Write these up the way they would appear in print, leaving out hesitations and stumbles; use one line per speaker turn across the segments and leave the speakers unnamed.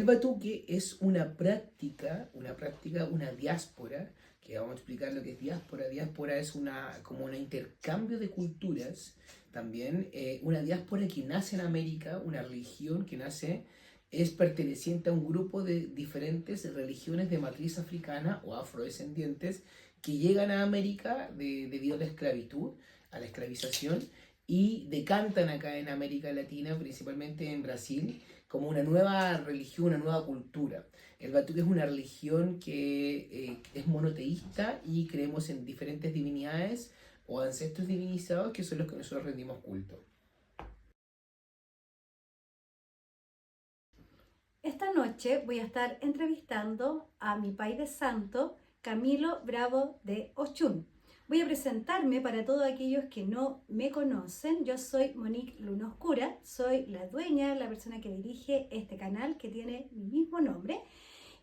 batuque es una diáspora, que vamos a explicar lo que es diáspora. Diáspora es como un intercambio de culturas, también una diáspora que nace en América, una religión que nace, es perteneciente a un grupo de diferentes religiones de matriz africana o afrodescendientes que llegan a América debido a la esclavitud, a la esclavización, y decantan acá en América Latina, principalmente en Brasil, como una nueva religión, una nueva cultura. El batuque es una religión que es monoteísta y creemos en diferentes divinidades o ancestros divinizados que son los que nosotros rendimos culto.
Esta noche voy a estar entrevistando a mi pai de santo, Camilo Bravo de Ochun. Voy a presentarme para todos aquellos que no me conocen. Yo soy Monique Luna Oscura, soy la dueña, la persona que dirige este canal que tiene mi mismo nombre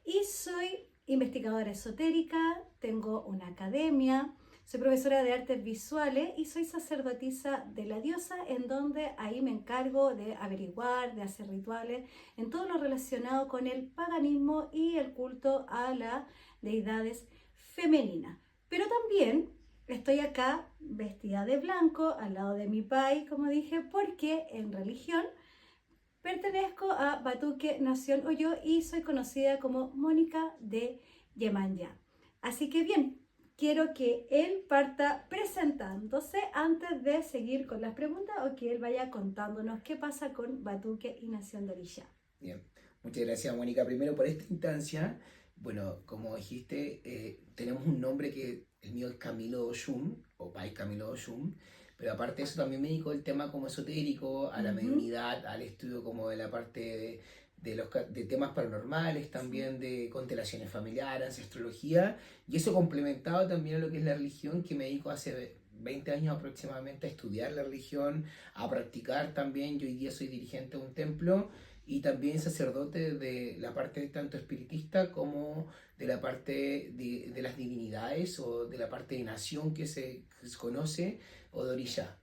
y soy investigadora esotérica, tengo una academia, soy profesora de artes visuales y soy sacerdotisa de la diosa, en donde ahí me encargo de averiguar, de hacer rituales, en todo lo relacionado con el paganismo y el culto a las deidades femeninas. Pero también estoy acá vestida de blanco, al lado de mi pai, como dije, porque en religión pertenezco a Batuque Nación Oyo y soy conocida como Mónica de Yemanya. Así que bien, quiero que él parta presentándose antes de seguir con las preguntas o que él vaya contándonos qué pasa con Batuque y Nación de Orilla.
Bien, muchas gracias, Mónica. Primero por esta instancia. Bueno, como dijiste, tenemos un nombre que el mío es Camilo Oshun, o Pai Camilo Oshun, pero aparte de eso también me dedico al tema como esotérico, a la mediunidad, al estudio como de la parte de temas paranormales, también de constelaciones familiares, ancestrología, y eso complementado también a lo que es la religión, que me dedico hace 20 años aproximadamente a estudiar la religión, a practicar también. Yo hoy día soy dirigente de un templo y también sacerdote de la parte tanto espiritista como de la parte de las divinidades o de la parte de nación que se conoce o de orilla.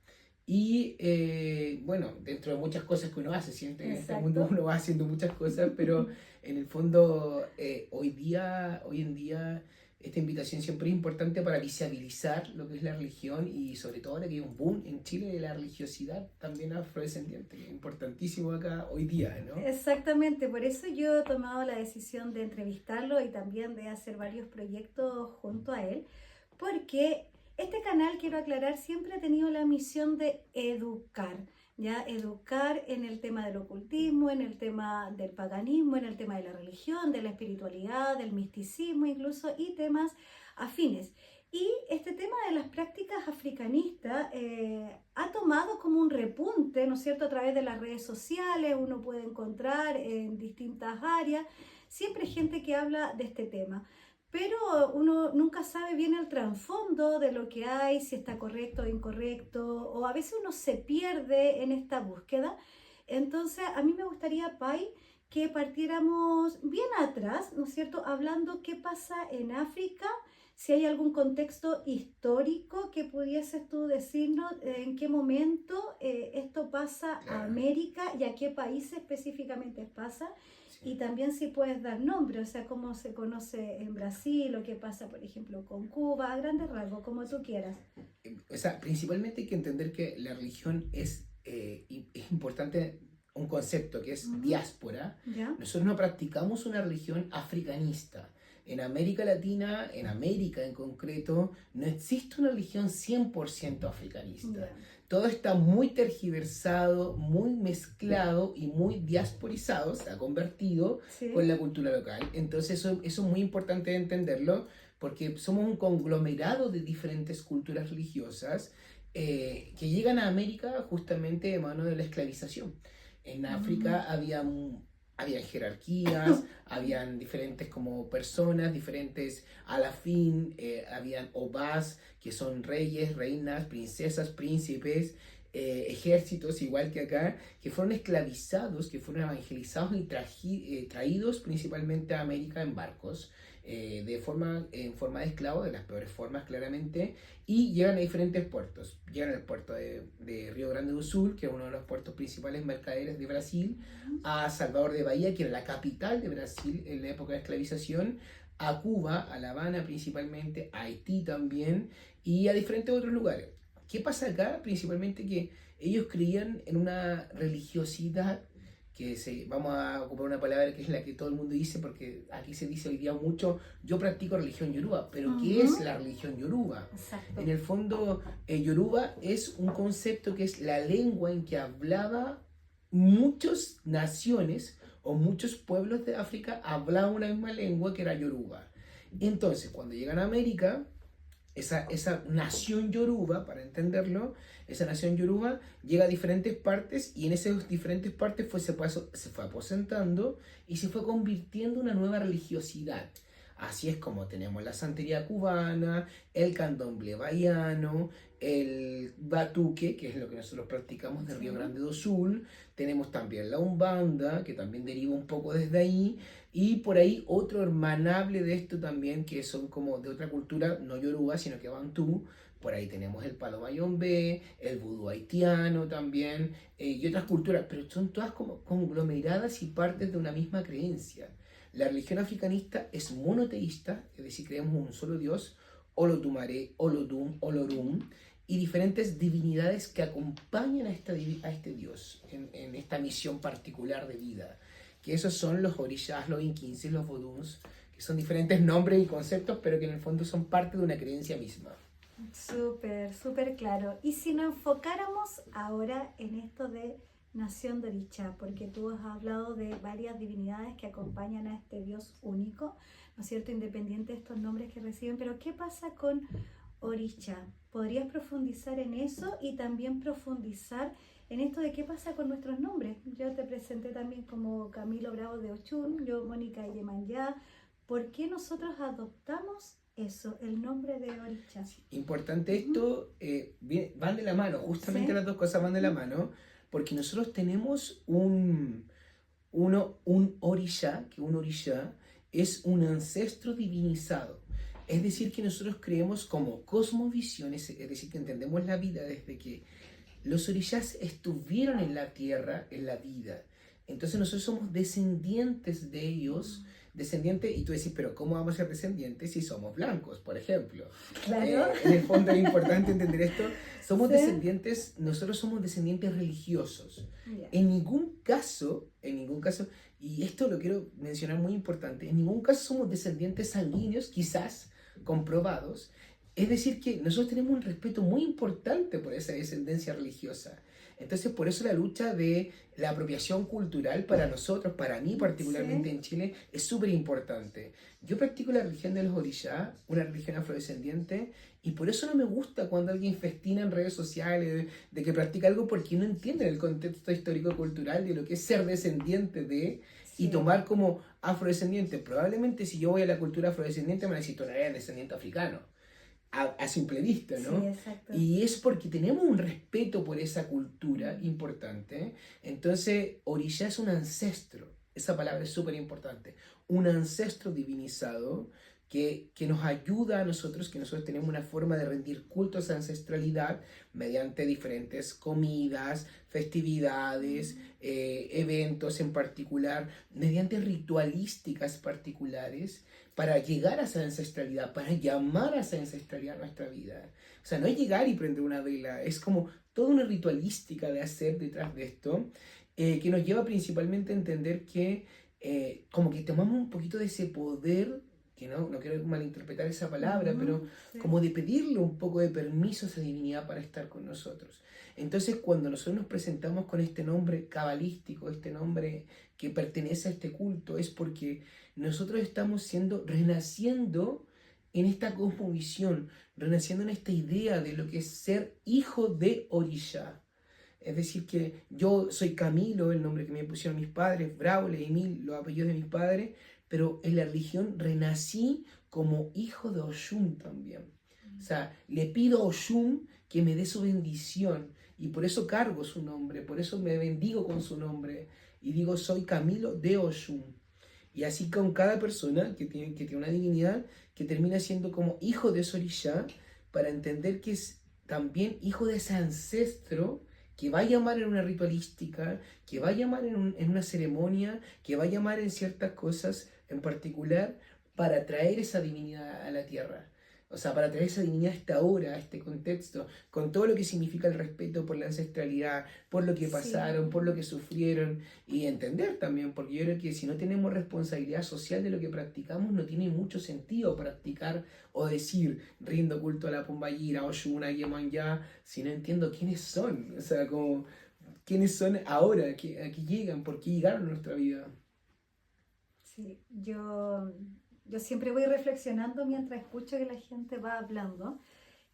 Y bueno, dentro de muchas cosas que uno hace, siempre en este mundo uno va haciendo muchas cosas, pero en el fondo hoy en día esta invitación siempre es importante para visibilizar lo que es la religión y sobre todo ahora que hay un boom en Chile de la religiosidad también afrodescendiente, importantísimo acá hoy día, ¿no?
Exactamente, por eso yo he tomado la decisión de entrevistarlo y también de hacer varios proyectos junto a él, porque este canal, quiero aclarar, siempre ha tenido la misión de educar. ¿Ya? Educar en el tema del ocultismo, en el tema del paganismo, en el tema de la religión, de la espiritualidad, del misticismo incluso, y temas afines. Y este tema de las prácticas africanistas ha tomado como un repunte, ¿no es cierto?, a través de las redes sociales. Uno puede encontrar en distintas áreas siempre gente que habla de este tema, pero uno nunca sabe bien el trasfondo de lo que hay, si está correcto o incorrecto, o a veces uno se pierde en esta búsqueda. Entonces, a mí me gustaría, Pai, que partiéramos bien atrás, ¿no es cierto?, hablando qué pasa en África, si hay algún contexto histórico que pudieses tú decirnos en qué momento esto pasa a América y a qué países específicamente pasa. Y también si puedes dar nombre, o sea, cómo se conoce en Brasil o qué pasa, por ejemplo, con Cuba, a grandes rasgos, como tú quieras.
O sea, principalmente hay que entender que la religión es importante, un concepto que es diáspora.
¿Ya?
Nosotros no practicamos una religión africanista. En América Latina, en América en concreto, no existe una religión 100% africanista.
Ya.
Todo está muy tergiversado, muy mezclado y muy diasporizado, se ha convertido con la cultura local. Entonces eso es muy importante entenderlo porque somos un conglomerado de diferentes culturas religiosas que llegan a América justamente de mano de la esclavización. En África había jerarquías, habían diferentes como personas, diferentes alafín, habían obás, que son reyes, reinas, princesas, príncipes, ejércitos, igual que acá, que fueron esclavizados, que fueron evangelizados y traídos principalmente a América en barcos. en forma de esclavo, de las peores formas claramente, y llegan a diferentes puertos. Llegan al puerto de Río Grande do Sul, que es uno de los puertos principales mercaderes de Brasil, a Salvador de Bahía, que era la capital de Brasil en la época de esclavización, a Cuba, a La Habana principalmente, a Haití también, y a diferentes otros lugares. ¿Qué pasa acá? Principalmente que ellos creían en una religiosidad vamos a ocupar una palabra que es la que todo el mundo dice, porque aquí se dice hoy día mucho, yo practico religión yoruba, pero ¿qué es la religión yoruba?
Exacto.
En el fondo, yoruba es un concepto que es la lengua en que hablaba muchas naciones o muchos pueblos de África hablaban una misma lengua que era yoruba. Entonces, cuando llegan a América, esa nación yoruba, para entenderlo, esa nación yoruba llega a diferentes partes y en esas diferentes partes se fue aposentando y se fue convirtiendo en una nueva religiosidad. Así es como tenemos la santería cubana, el candomblé baiano, el batuque, que es lo que nosotros practicamos de Río Grande do Sul, tenemos también la umbanda, que también deriva un poco desde ahí, y por ahí otro hermanable de esto también, que son como de otra cultura, no yoruba, sino que bantú. Por ahí tenemos el palo mayombe, el vudú haitiano también, y otras culturas, pero son todas como conglomeradas y partes de una misma creencia. La religión africanista es monoteísta, es decir, creemos en un solo Dios, Olotumare, Olodum, Olorum, y diferentes divinidades que acompañan a este Dios en esta misión particular de vida. Que esos son los orishas, los inquinces, los voduns, que son diferentes nombres y conceptos, pero que en el fondo son parte de una creencia misma.
Súper, súper claro. Y si nos enfocáramos ahora en esto de Nación de Orixá, porque tú has hablado de varias divinidades que acompañan a este Dios único, ¿no es cierto?, independiente de estos nombres que reciben, pero ¿qué pasa con Orixá? ¿Podrías profundizar en eso y también profundizar en esto de qué pasa con nuestros nombres? Yo te presenté también como Camilo Bravo de Ochun, yo Mónica Iyemanyá. ¿Por qué nosotros adoptamos eso, el nombre de Orixá?
Importante esto, van de la mano, justamente las dos cosas van de la mano, porque nosotros tenemos un orishá, que un orishá es un ancestro divinizado. Es decir, que nosotros creemos como cosmovisiones, es decir, que entendemos la vida desde que los orishás estuvieron en la tierra, en la vida. Entonces nosotros somos descendientes de ellos, descendientes, y tú decís, pero ¿cómo vamos a ser descendientes si somos blancos, por ejemplo?
Claro.
En el fondo es importante entender esto. Somos descendientes, nosotros somos descendientes religiosos.
Yeah.
En ningún caso, y esto lo quiero mencionar muy importante, en ningún caso somos descendientes sanguíneos, quizás comprobados. Es decir, que nosotros tenemos un respeto muy importante por esa descendencia religiosa. Entonces, por eso la lucha de la apropiación cultural para nosotros, para mí particularmente en Chile, es súper importante. Yo practico la religión de los orishá, una religión afrodescendiente, y por eso no me gusta cuando alguien festina en redes sociales de que practica algo, porque no entiende el contexto histórico-cultural de lo que es ser descendiente de, y tomar como afrodescendiente. Probablemente si yo voy a la cultura afrodescendiente me van a decir, tú no eres descendiente africano. A simple vista, ¿no?
Sí, exacto.
Y es porque tenemos un respeto por esa cultura importante. Entonces, orishá es un ancestro. Esa palabra es súper importante. Un ancestro divinizado que nos ayuda a nosotros, que nosotros tenemos una forma de rendir culto a esa ancestralidad mediante diferentes comidas, festividades, eventos en particular, mediante ritualísticas particulares, para llegar a esa ancestralidad, para llamar a esa ancestralidad a nuestra vida. O sea, no es llegar y prender una vela, es como toda una ritualística de hacer detrás de esto, que nos lleva principalmente a entender que como que tomamos un poquito de ese poder, que no quiero malinterpretar esa palabra, pero como de pedirle un poco de permiso a esa divinidad para estar con nosotros. Entonces, cuando nosotros nos presentamos con este nombre cabalístico, este nombre que pertenece a este culto, es porque nosotros estamos renaciendo en esta cosmovisión, renaciendo en esta idea de lo que es ser hijo de orishá. Es decir, que yo soy Camilo, el nombre que me pusieron mis padres, Braule, Emil, los apellidos de mis padres, pero en la religión renací como hijo de Oshun también. O sea, le pido a Oshun que me dé su bendición y por eso cargo su nombre, por eso me bendigo con su nombre y digo, soy Camilo de Oshun. Y así con cada persona que tiene una divinidad que termina siendo como hijo de ese orishá, para entender que es también hijo de ese ancestro que va a llamar en una ritualística, que va a llamar en una ceremonia, que va a llamar en ciertas cosas en particular para traer esa divinidad a la tierra. O sea, para traer esa divinidad a esta hora, a este contexto, con todo lo que significa el respeto por la ancestralidad, por lo que
Sí,
pasaron, por lo que sufrieron, y entender también, porque yo creo que si no tenemos responsabilidad social de lo que practicamos, no tiene mucho sentido practicar o decir rindo culto a la Pombayira, Oshun, a Yemanyá, si no entiendo quiénes son, o sea, como quiénes son ahora, a qué llegan, por qué llegaron a nuestra vida.
sí. Yo siempre voy reflexionando mientras escucho que la gente va hablando.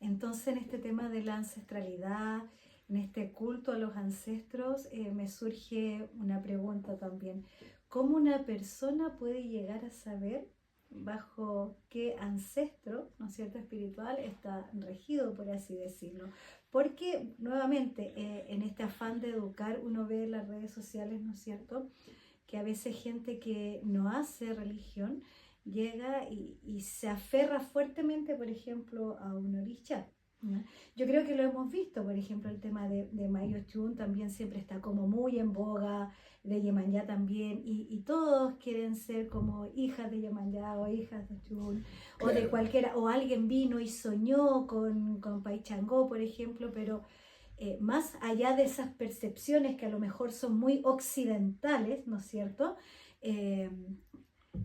Entonces, en este tema de la ancestralidad, en este culto a los ancestros, me surge una pregunta también. ¿Cómo una persona puede llegar a saber bajo qué ancestro, ¿no es cierto?, espiritual está regido, por así decirlo? Porque, nuevamente, en este afán de educar, uno ve en las redes sociales, ¿no es cierto?, que a veces gente que no hace religión llega y se aferra fuertemente, por ejemplo, a un orisha. ¿No? Yo creo que lo hemos visto, por ejemplo, el tema de Mayo Chun también siempre está como muy en boga, de Yemanyá también, y todos quieren ser como hijas de Yemanyá o hijas de Chun, o de
Claro.
cualquiera, o alguien vino y soñó con Pai Changó, por ejemplo, pero más allá de esas percepciones que a lo mejor son muy occidentales, ¿no es cierto? Eh,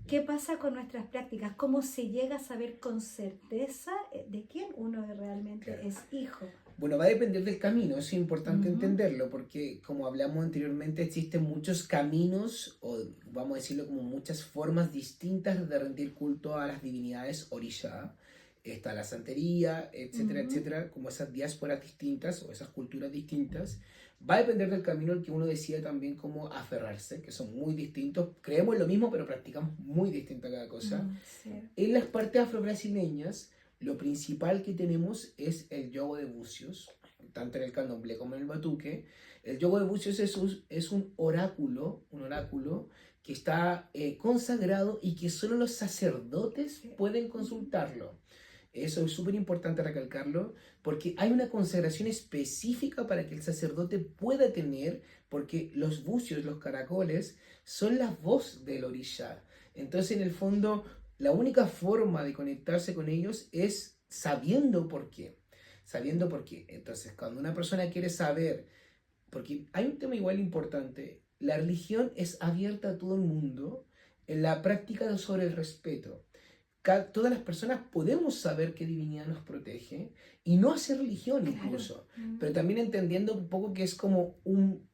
¿Qué pasa con nuestras prácticas? ¿Cómo se llega a saber con certeza de quién uno realmente
Claro.
es hijo?
Bueno, va a depender del camino, eso es importante
Ujú,
entenderlo, porque como hablamos anteriormente, existen muchos caminos, o vamos a decirlo como muchas formas distintas de rendir culto a las divinidades orisha. Está la santería, etcétera,
ujú,
etcétera, como esas diásporas distintas o esas culturas distintas. Va a depender del camino al que uno decida también cómo aferrarse, que son muy distintos. Creemos lo mismo, pero practicamos muy distinta cada cosa.
sí.
En las partes afro-brasileñas, lo principal que tenemos es el yogo de bucios, tanto en el candomblé como en el batuque. El yogo de bucios es un oráculo que está consagrado y que solo los sacerdotes
Sí.
pueden
Ujú.
consultarlo. Eso es súper importante recalcarlo, porque hay una consagración específica para que el sacerdote pueda tener, porque los bucios, los caracoles, son la voz del orisha. Entonces, en el fondo, la única forma de conectarse con ellos es sabiendo por qué. Sabiendo por qué. Entonces, cuando una persona quiere saber, porque hay un tema igual importante, la religión es abierta a todo el mundo en la práctica sobre el respeto. Todas las personas podemos saber qué divinidad nos protege y no hacer religión
Claro.
incluso, pero
Mm,
también entendiendo un poco que es como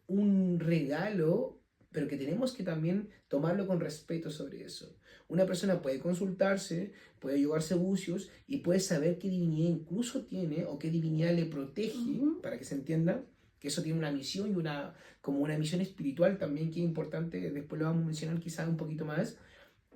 un regalo, pero que tenemos que también tomarlo con respeto sobre eso. Una persona puede consultarse, puede llevarse bucios y puede saber qué divinidad incluso tiene o qué divinidad le protege,
ujú,
para que se entienda que eso tiene una misión y como una misión espiritual también que es importante, después lo vamos a mencionar quizás un poquito más.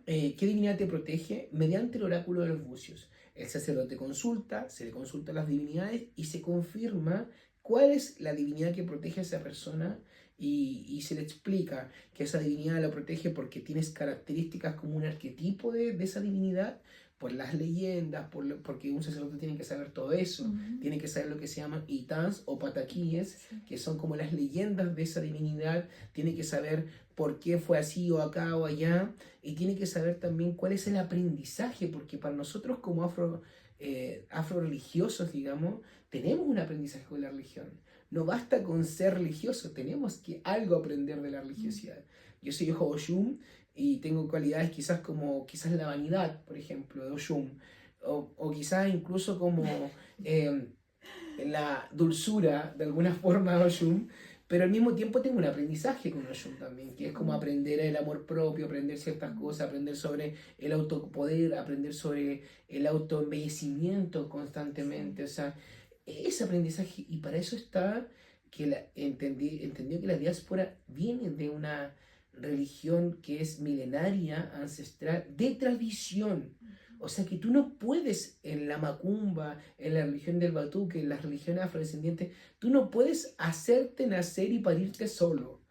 ¿Qué divinidad te protege? Mediante el oráculo de los bucios. El sacerdote consulta, se le consulta a las divinidades y se confirma cuál es la divinidad que protege a esa persona y se le explica que esa divinidad la protege porque tienes características como un arquetipo de esa divinidad, por las leyendas, porque un sacerdote tiene que saber todo eso,
ujú.
tiene que saber lo que se llaman itans o pataquíes,
Sí.
que son como las leyendas de esa divinidad, tiene que saber por qué fue así o acá o allá, y tiene que saber también cuál es el aprendizaje, porque para nosotros como afro religiosos, digamos, tenemos un aprendizaje con la religión. No basta con ser religioso, tenemos que algo aprender de la
Mm.
religiosidad. Yo soy hijo de Oshun y tengo cualidades quizás como quizás la vanidad, por ejemplo, de Oshun, o quizás incluso como eh, la dulzura de alguna forma de Oshun, pero al mismo tiempo tengo un aprendizaje con Oshun también, que es como
Sí.
aprender el amor propio, aprender ciertas
Mm.
cosas, aprender sobre el autopoder, aprender sobre el autoembellecimiento
Sí.
constantemente, o sea, ese aprendizaje, y para eso está que entendió que la diáspora viene de una religión que es milenaria, ancestral, de tradición. O sea que tú no puedes en la macumba, en la religión del batuque, en las religiones afrodescendientes, tú no puedes hacerte nacer y parirte solo.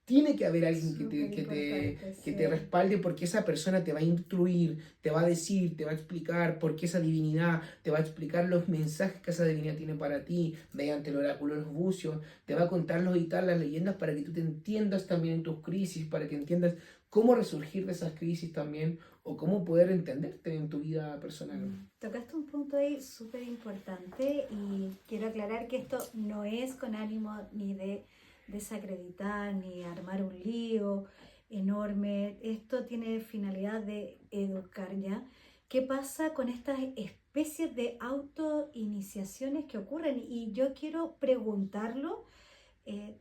tiene que haber alguien
Súper importante,
que
sí.
te respalde porque esa persona te va a instruir, te va a decir, te va a explicar por qué esa divinidad, te va a explicar los mensajes que esa divinidad tiene para ti mediante el oráculo de los bucios, te va a contar los y tal, las leyendas para que tú te entiendas también en tus crisis, para que entiendas cómo resurgir de esas crisis también o cómo poder entenderte en tu vida personal.
Tocaste un punto ahí súper importante y quiero aclarar que esto no es con ánimo ni de desacreditar ni armar un lío enorme. Esto tiene finalidad de educar, ¿ya? ¿Qué pasa con estas especies de autoiniciaciones que ocurren? Y yo quiero preguntarlo.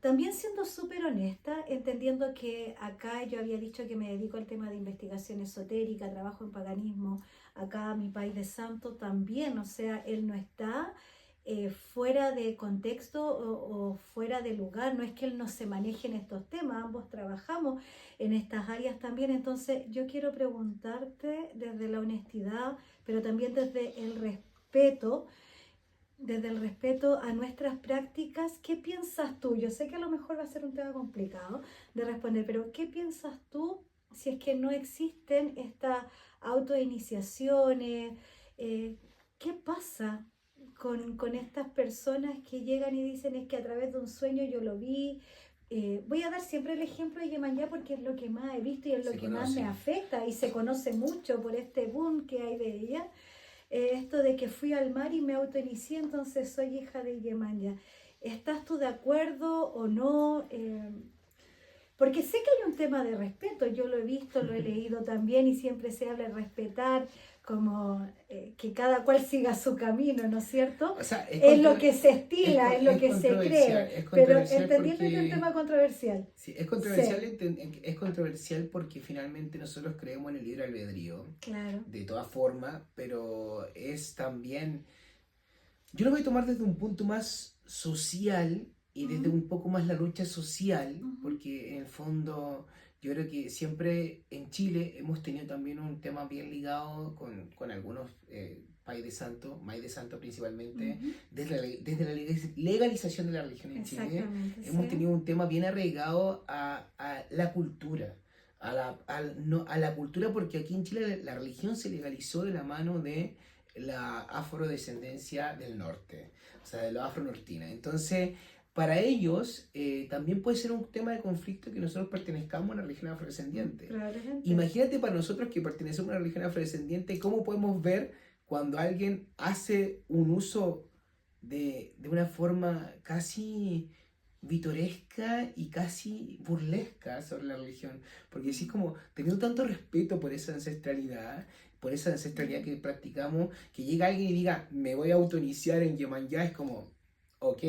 También siendo súper honesta, entendiendo que acá yo había dicho que me dedico al tema de investigación esotérica, trabajo en paganismo, acá mi país de santo también, o sea, él no está fuera de contexto o fuera de lugar, no es que él no se maneje en estos temas, ambos trabajamos en estas áreas también, entonces yo quiero preguntarte desde la honestidad, pero también desde el respeto a nuestras prácticas, ¿qué piensas tú? Yo sé que a lo mejor va a ser un tema complicado de responder, pero ¿qué piensas tú si es que no existen estas autoiniciaciones? ¿Qué pasa con estas personas que llegan y dicen es que a través de un sueño yo lo vi? Voy a dar siempre el ejemplo de Yemayá porque es lo que más he visto y es lo
Se
que más me
conoce.
afecta y se conoce mucho por este boom que hay de ella. Esto de que fui al mar y me autoinicié, entonces soy hija de Yemaya. ¿Estás tú de acuerdo o no? Porque sé que hay un tema de respeto, yo lo he visto, lo he leído también y siempre se habla de respetar, como que cada cual siga su camino, ¿no es cierto?
O sea,
Es lo que se estila, es lo que se cree,
es
pero
controversial
entendiendo que es un
porque
tema controversial.
sí,
Sí,
es controversial porque finalmente nosotros creemos en el libre albedrío,
claro.
de todas formas, pero es también, yo lo voy a tomar desde un punto más social y desde
Ujú,
un poco más la lucha social,
ujú,
porque en el fondo yo creo que siempre en Chile hemos tenido también un tema bien ligado con algunos May de Santo principalmente,
ujú.
desde la legalización de la religión en Chile,
Exactamente,
hemos
sí.
tenido un tema bien arraigado a la cultura. No, a la cultura porque aquí en Chile la religión se legalizó de la mano de la afrodescendencia del norte, o sea, de los afronortinos. Entonces, para ellos también puede ser un tema de conflicto que nosotros pertenezcamos a una religión afrodescendiente.
Probablemente.
Imagínate para nosotros que pertenecemos a una religión afrodescendiente, cómo podemos ver cuando alguien hace un uso de una forma casi vitoresca y casi burlesca sobre la religión, porque decís como, teniendo tanto respeto por esa ancestralidad que practicamos, que llega alguien y diga, me voy a autoiniciar en Yemayá, es como, ok,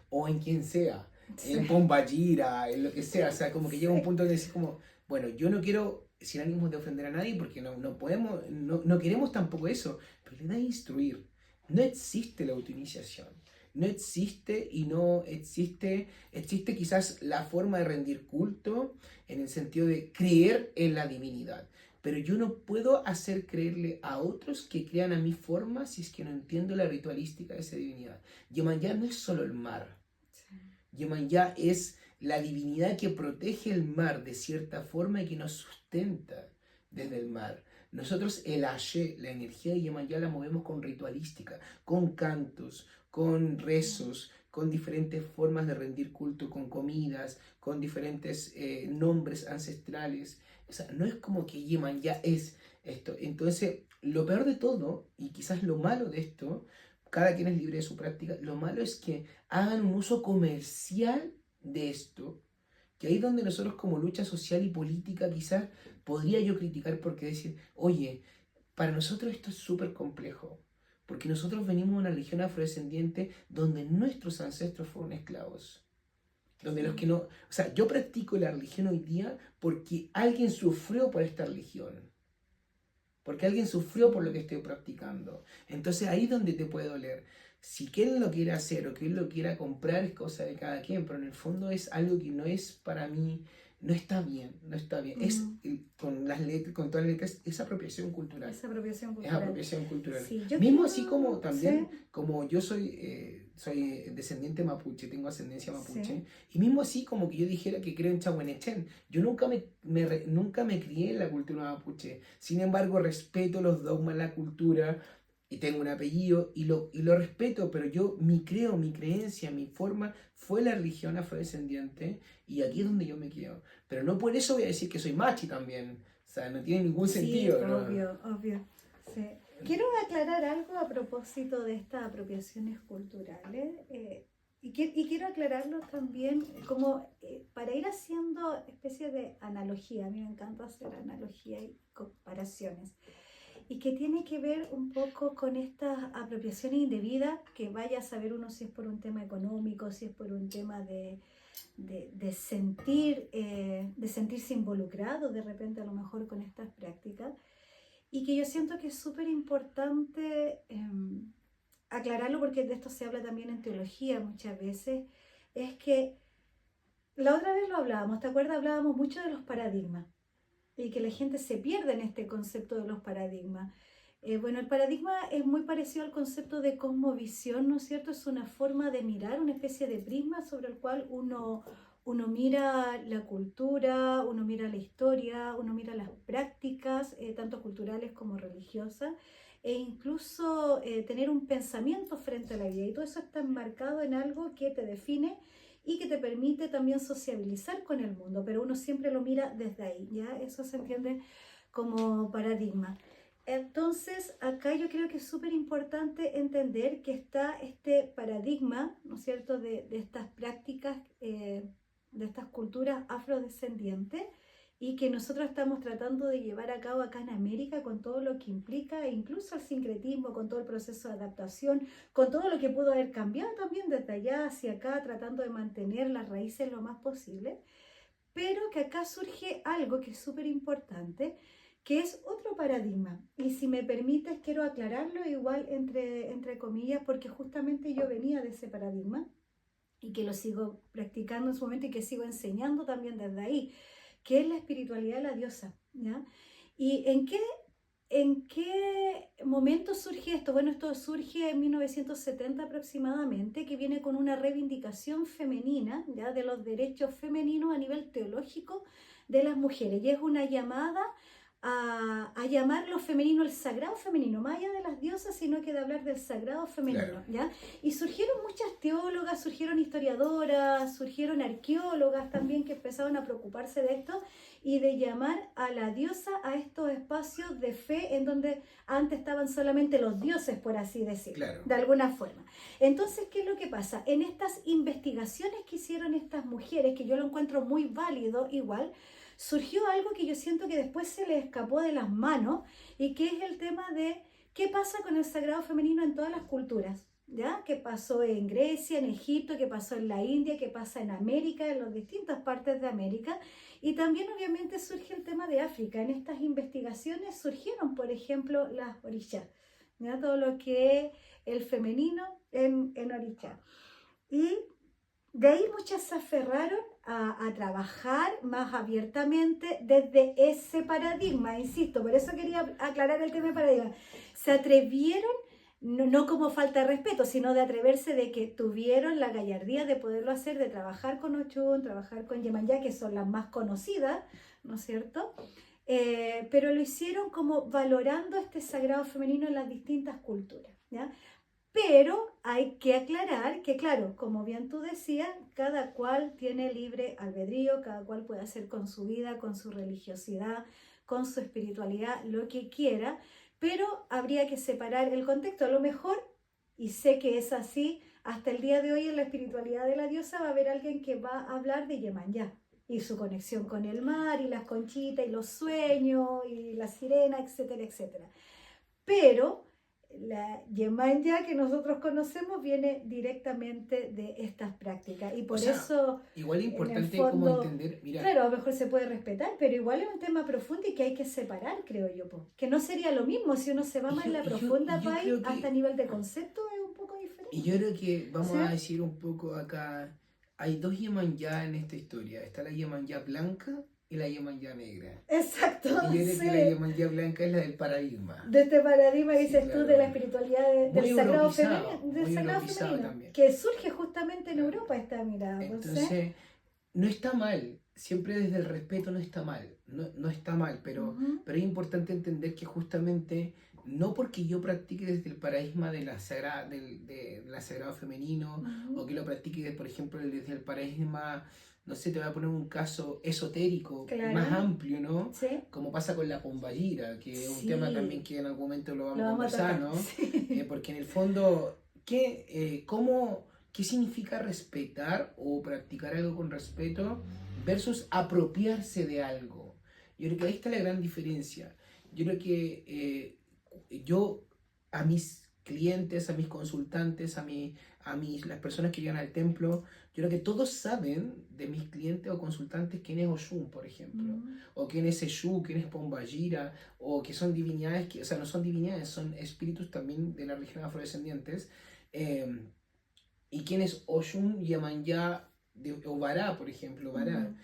o en quien sea,
Sí,
en Pombayira, en lo que sea, o sea, como que llega un
sí.
punto donde decís como, bueno, yo no quiero, sin ánimos de ofender a nadie, porque no podemos, no queremos tampoco eso, pero le da a instruir, no existe la autoiniciación. No existe y no existe, existe quizás la forma de rendir culto en el sentido de creer en la divinidad. Pero yo no puedo hacer creerle a otros que crean a mi forma si es que no entiendo la ritualística de esa divinidad. Yemayá no es solo el mar.
Sí.
Yemayá es la divinidad que protege el mar de cierta forma y que nos sustenta desde el mar. Nosotros el Ashe, la energía de Yemayá la movemos con ritualística, con cantos, con rezos, con diferentes formas de rendir culto, con comidas, con diferentes nombres ancestrales. O sea, no es como que Yemayá es esto. Entonces, lo peor de todo, y quizás lo malo de esto, cada quien es libre de su práctica, lo malo es que hagan un uso comercial de esto, que ahí es donde nosotros como lucha social y política quizás podría yo criticar porque decir, oye, para nosotros esto es súper complejo, porque nosotros venimos de una religión afrodescendiente donde nuestros ancestros fueron esclavos, donde los que
Sí.
no, o sea, yo practico la religión hoy día porque alguien sufrió por esta religión, porque alguien sufrió por lo que estoy practicando. Entonces ahí es donde te puede doler. Si quien lo quiere hacer o quien lo quiera comprar es cosa de cada quien, pero en el fondo es algo que no es para mí no está bien, no está bien. Es con las letras, con todas las letras, es apropiación cultural.
Es apropiación
Es
cultural.
apropiación cultural.
Sí, yo
Mismo
quiero,
así como también,
sí,
como yo soy descendiente mapuche, tengo ascendencia mapuche,
sí,
y mismo así como que yo dijera que creo en Chahuenechen, yo nunca me crié en la cultura mapuche, sin embargo respeto los dogmas, la cultura, y tengo un apellido, y lo respeto, pero mi creencia, mi forma, fue la religión afrodescendiente, y aquí es donde yo me quedo. Pero no por eso voy a decir que soy machi también, o sea, no tiene ningún
sí,
sentido, ¿no?
obvio, obvio. Sí. Quiero aclarar algo a propósito de estas apropiaciones culturales y quiero aclararlo también como para ir haciendo especie de analogía. A mí me encanta hacer analogía y comparaciones. Y que tiene que ver un poco con estas apropiaciones indebidas, que vaya a saber uno si es por un tema económico, si es por un tema de sentirse involucrado de repente a lo mejor con estas prácticas. Y que yo siento que es súper importante aclararlo, porque de esto se habla también en teología muchas veces, es que la otra vez lo hablábamos, ¿te acuerdas? Hablábamos mucho de los paradigmas y que la gente se pierde en este concepto de los paradigmas. Bueno, el paradigma es muy parecido al concepto de cosmovisión, ¿no es cierto? Es una forma de mirar, una especie de prisma sobre el cual uno mira la cultura, uno mira la historia, uno mira las prácticas, tanto culturales como religiosas, e incluso tener un pensamiento frente a la vida. Y todo eso está enmarcado en algo que te define y que te permite también sociabilizar con el mundo, pero uno siempre lo mira desde ahí, ¿ya? Eso se entiende como paradigma. Entonces, acá yo creo que es súper importante entender que está este paradigma, ¿no es cierto?, de estas prácticas, de estas culturas afrodescendientes, y que nosotros estamos tratando de llevar a cabo acá en América con todo lo que implica, e incluso el sincretismo, con todo el proceso de adaptación, con todo lo que pudo haber cambiado también desde allá hacia acá, tratando de mantener las raíces lo más posible, pero que acá surge algo que es súper importante, que es otro paradigma. Y si me permites, quiero aclararlo igual entre comillas, porque justamente yo venía de ese paradigma y que lo sigo practicando en su momento y que sigo enseñando también desde ahí, que es la espiritualidad de la diosa, ¿ya? ¿Y en qué momento surge esto? Bueno, esto surge en 1970 aproximadamente, que viene con una reivindicación femenina, ¿ya?, de los derechos femeninos a nivel teológico de las mujeres, y es una llamada a llamar lo femenino el sagrado femenino, más allá de las diosas, sino que de hablar del sagrado femenino,
Claro.
¿ya? Y surgieron muchas teólogas, surgieron historiadoras, surgieron arqueólogas también que empezaron a preocuparse de esto y de llamar a la diosa a estos espacios de fe en donde antes estaban solamente los dioses, por así decirlo,
Claro.
de alguna forma. Entonces, ¿qué es lo que pasa? En estas investigaciones que hicieron estas mujeres, que yo lo encuentro muy válido igual, surgió algo que yo siento que después se le escapó de las manos, y que es el tema de qué pasa con el sagrado femenino en todas las culturas, ¿ya? ¿Qué pasó en Grecia, en Egipto, qué pasó en la India, qué pasa en América, en las distintas partes de América? Y también obviamente surge el tema de África. En estas investigaciones surgieron, por ejemplo, las orishas, ¿ya? Todo lo que es el femenino en orishá. Y de ahí muchas se aferraron a trabajar más abiertamente desde ese paradigma, insisto, por eso quería aclarar el tema de paradigma. Se atrevieron, no como falta de respeto, sino de atreverse, de que tuvieron la gallardía de poderlo hacer, de trabajar con Ochun, trabajar con Yemanyá, que son las más conocidas, ¿no es cierto? Pero lo hicieron como valorando este sagrado femenino en las distintas culturas, ¿ya? Pero hay que aclarar que, claro, como bien tú decías, cada cual tiene libre albedrío, cada cual puede hacer con su vida, con su religiosidad, con su espiritualidad, lo que quiera, pero habría que separar el contexto. A lo mejor, y sé que es así, hasta el día de hoy en la espiritualidad de la diosa va a haber alguien que va a hablar de Yemanyá y su conexión con el mar y las conchitas y los sueños y la sirena, etcétera, etcétera. Pero la Yemanyá que nosotros conocemos viene directamente de estas prácticas, y por
O sea,
eso
igual es
en el
importante como
fondo,
entender, mira,
claro, a lo mejor se puede respetar, pero igual es un tema profundo y que hay que separar, creo yo, po. Que no sería lo mismo si uno se va más en la profunda
yo
país,
creo
hasta
que,
nivel de concepto es un poco diferente.
y yo creo que vamos
¿Sí?
a decir un poco acá, hay dos Yemanyá en esta historia. Está la Yemanyá blanca y la Yemanyá negra.
Exacto,
Y yo creo
sí.
que la Yemanyá blanca es la del paradigma.
De este paradigma que
Sí,
dices tú
claro.
de la espiritualidad del
Muy
sagrado
europeizado,
femenino, del
muy
sagrado
europeizado
femenino,
también.
que surge justamente en
Claro.
Europa esta mirada.
Entonces, no está mal, siempre desde el respeto no está mal, no está mal, pero es importante entender que justamente no porque yo practique desde el paradigma de la sagrado femenino, o que lo practique, por ejemplo, desde el paradigma, no sé, te voy a poner un caso esotérico,
Claro.
más amplio, ¿no?
Sí.
Como pasa con la Pombayira, que es un tema también que en algún momento lo vamos a
a
conversar,
tocar,
¿no?
sí.
Porque en el fondo, ¿qué significa respetar o practicar algo con respeto versus apropiarse de algo? Yo creo que ahí está la gran diferencia. Yo creo que yo a mis clientes, a mis consultantes, las personas que llegan al templo, yo creo que todos saben de mis clientes o consultantes quién es Oshun, por ejemplo, o quién es Eshu, quién es Pombayira, o que son divinidades, o sea, no son divinidades, son espíritus también de la religión afrodescendientes. Y quién es Oshun Yemanyá o Vará, por ejemplo, Vará.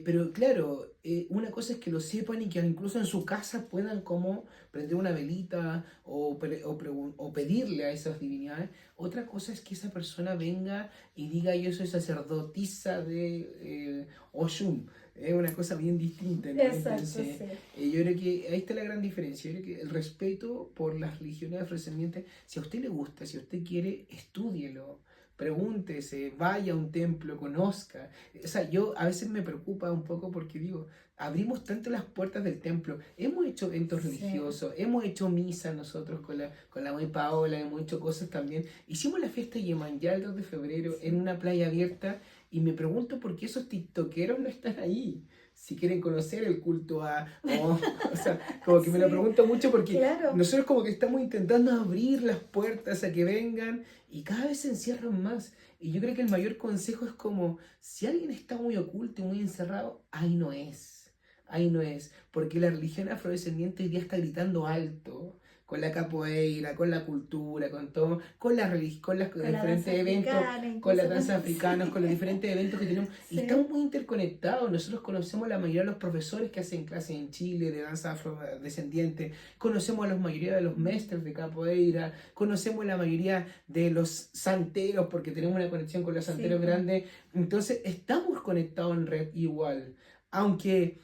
Pero claro, una cosa es que lo sepan y que incluso en su casa puedan como prender una velita o pedirle a esas divinidades. Otra cosa es que esa persona venga y diga yo soy sacerdotisa de Oshun. Es una cosa bien distinta, ¿no?
Exacto,
Entonces,
sí.
yo creo que ahí está la gran diferencia. Yo creo que el respeto por las religiones afrodescendientes, si a usted le gusta, si usted quiere, estúdielo. Pregúntese, vaya a un templo, conozca. O sea, yo a veces me preocupa un poco porque digo, abrimos tanto las puertas del templo, hemos hecho eventos religiosos, hemos hecho misa nosotros con la Mãe Paola, hemos hecho cosas también. Hicimos la fiesta Yemanyá el 2 de febrero en una playa abierta y me pregunto por qué esos tiktokeros no están ahí. Si quieren conocer el culto o sea, como que me lo pregunto mucho porque nosotros como que estamos intentando abrir las puertas a que vengan y cada vez se encierran más. Y yo creo que el mayor consejo es como, si alguien está muy oculto y muy encerrado, ahí no es. Ahí no es. Porque la religión afrodescendiente hoy día está gritando alto. Con la capoeira, con la cultura, con todo, con los diferentes eventos, con la danza africana, con los diferentes eventos que tenemos. Y estamos muy interconectados. Nosotros conocemos a la mayoría de los profesores que hacen clases en Chile de danza afrodescendiente, conocemos a la mayoría de los maestros de capoeira, conocemos a la mayoría de los santeros, porque tenemos una conexión con los santeros grandes. Entonces, estamos conectados en red igual. Aunque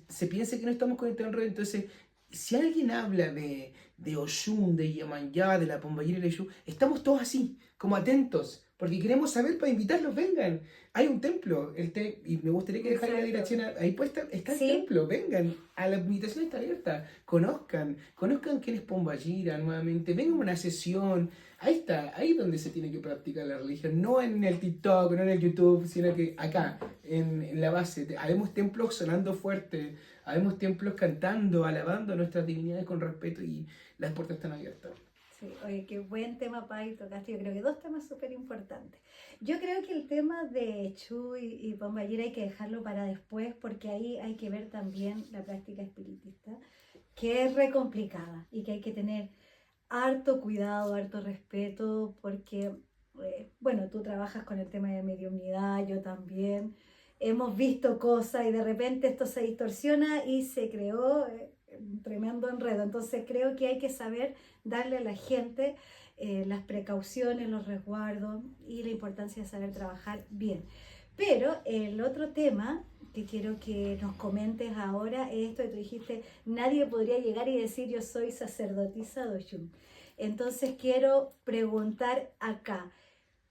se piense que no estamos conectados en red, entonces si alguien habla de Oshun, de Yemanyá, de la Pombayira y la Eshu, estamos todos así, como atentos, porque queremos saber para invitarlos, vengan. Hay un templo, y me gustaría que dejara la dirección ahí puesta, está el templo, vengan, a la invitación está abierta, conozcan quién es Pombayira nuevamente, vengan a una sesión, ahí está, ahí es donde se tiene que practicar la religión, no en el TikTok, no en el YouTube, sino que acá, en la base, habemos templos sonando fuerte, habemos templos cantando, alabando a nuestras divinidades con respeto y las puertas están abiertas.
Sí, oye, qué buen tema, Pai, tocaste. Yo creo que dos temas súper importantes. Yo creo que el tema de Chu y Pombayira hay que dejarlo para después porque ahí hay que ver también la práctica espiritista, que es re complicada y que hay que tener harto cuidado, harto respeto, porque, bueno, tú trabajas con el tema de mediunidad, yo también. Hemos visto cosas y de repente esto se distorsiona y se creó un tremendo enredo. Entonces creo que hay que saber darle a la gente las precauciones, los resguardos y la importancia de saber trabajar bien. Pero el otro tema que quiero que nos comentes ahora es esto que tú dijiste, nadie podría llegar y decir yo soy sacerdotisa de Oshun. Entonces quiero preguntar acá,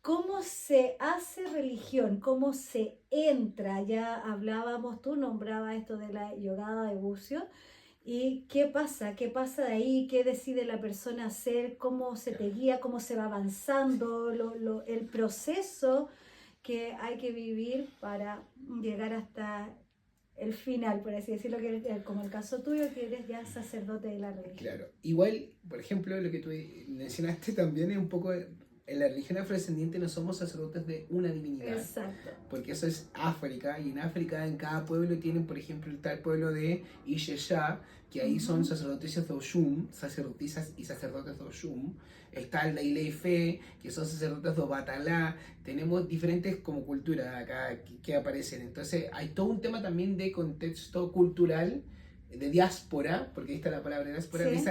¿cómo se hace religión? ¿Cómo se entra? Ya hablábamos, tú nombrabas esto de la yogada de bucio. ¿Y qué pasa? ¿Qué pasa de ahí? ¿Qué decide la persona hacer? ¿Cómo se te guía? ¿Cómo se va avanzando? El proceso que hay que vivir para llegar hasta el final, por así decirlo, que como el caso tuyo, que eres ya sacerdote de la religión.
Claro, igual, por ejemplo, lo que tú mencionaste también es un poco en la religión afrodescendiente no somos sacerdotes de una divinidad.
Exacto.
Porque eso es África, y en África en cada pueblo tienen, por ejemplo, el tal pueblo de Ixexá, que ahí son sacerdotisas de Oshun, sacerdotisas y sacerdotes de Oshun. Está el de Ile-Ife, que son sacerdotes de Obatalá. Tenemos diferentes como culturas acá que aparecen. Entonces hay todo un tema también de contexto cultural, de diáspora, porque ahí está la palabra diáspora,
Sí.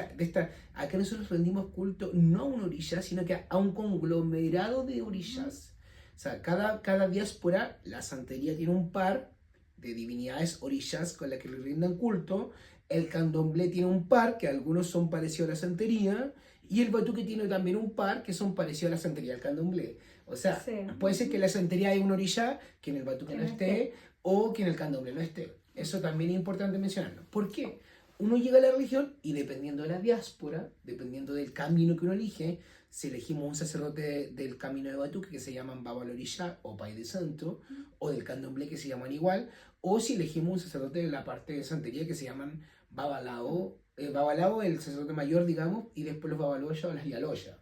acá nosotros rendimos culto no a una orilla, sino que a un conglomerado de orillas. O sea, cada diáspora, la santería tiene un par de divinidades orillas con las que le rindan culto, el candomblé tiene un par, que algunos son parecidos a la santería, y el batuque tiene también un par que son parecidos a la santería al candomblé. O sea,
Sí.
puede ser que en la santería hay una orilla que en el batuque no esté, o que en el candomblé no esté. Eso también es importante mencionarlo. ¿Por qué? Uno llega a la religión y dependiendo de la diáspora, dependiendo del camino que uno elige, si elegimos un sacerdote del camino de Batuque que se llaman Babalorilla o Pai de Santo, o del candomblé que se llaman igual, o si elegimos un sacerdote de la parte de santería que se llaman Babalao, Babalao, el sacerdote mayor, digamos, y después los Babaloya o las Yaloya.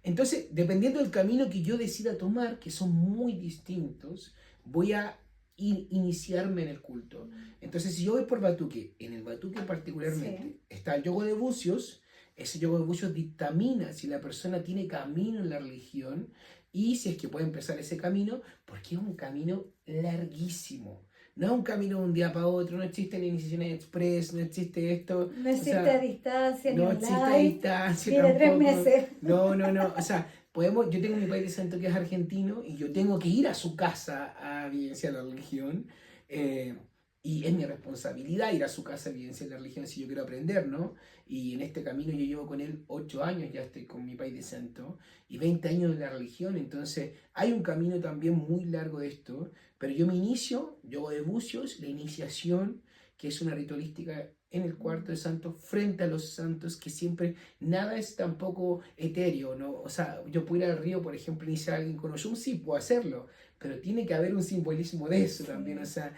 Entonces, dependiendo del camino que yo decida tomar, que son muy distintos, voy a iniciarme en el culto. Entonces, si yo voy por Batuque, en el Batuque particularmente, está el yogo de bucios, ese yogo de bucios dictamina si la persona tiene camino en la religión y si es que puede empezar ese camino, porque es un camino larguísimo. No es un camino de un día para otro, no existen iniciaciones express, no existe esto.
No existe
o sea,
a distancia,
no
ni
existe
online,
distancia
ni de 3
tampoco.
meses.
No. O sea, yo tengo mi padre de santo que es argentino y yo tengo que ir a su casa a evidenciar la religión. eh, y es mi responsabilidad ir a su casa a evidenciar la religión si yo quiero aprender, ¿no? Y en este camino yo llevo con él 8 años, ya estoy con mi padre de santo, y 20 años en la religión. Entonces hay un camino también muy largo de esto, pero yo me inicio, yo hago de bucios, la iniciación, que es una ritualística en el cuarto de santos, frente a los santos, que siempre nada es tampoco etéreo, ¿no? O sea, yo puedo ir al río, por ejemplo, iniciar a alguien con Oshun, sí, puedo hacerlo, pero tiene que haber un simbolismo de eso también. O sea,